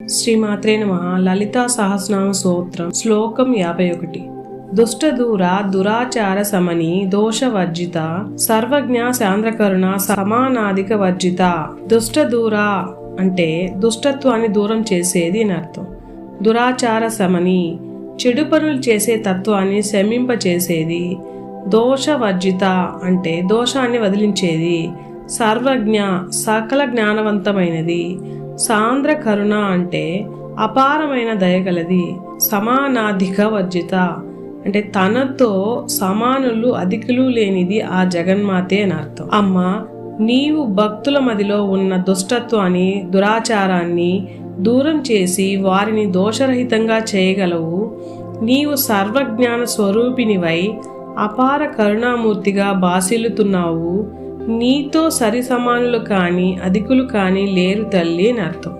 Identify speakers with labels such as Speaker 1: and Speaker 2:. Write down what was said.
Speaker 1: శ్రీమాత్రే నమః. లలితా సహస్రనామ స్తోత్రం. శ్లోకం 51. దుష్టదూర దురాచార సమని దోషవర్జిత సర్వజ్ఞ సాంద్రకరుణ సమానాధిక వర్జిత. దుష్టదూర అంటే దుష్టత్వాన్ని దూరం చేసేది అని అర్థం. దురాచార సమని చెడు పనులు చేసే తత్వాన్ని శమింపచేసేది. దోషవర్జిత అంటే దోషాన్ని వదిలించేది. సర్వజ్ఞ సకల జ్ఞానవంతమైనది. సాంద్ర కరుణ అంటే అపారమైన దయగలది. సమానాధిక వర్జిత అంటే తనతో సమానులు అధికులు లేనిది ఆ జగన్మాతే అని అర్థం. అమ్మ, నీవు భక్తుల మదిలో ఉన్న దుష్టత్వాన్ని దురాచారాన్ని దూరం చేసి వారిని దోషరహితంగా చేయగలవు. నీవు సర్వజ్ఞాన స్వరూపినివై అపార కరుణామూర్తిగా బాసిల్లుతున్నావు. నీతో సరి సమానులు కాని అధికులు కాని లేరు తల్లి అని అర్థం.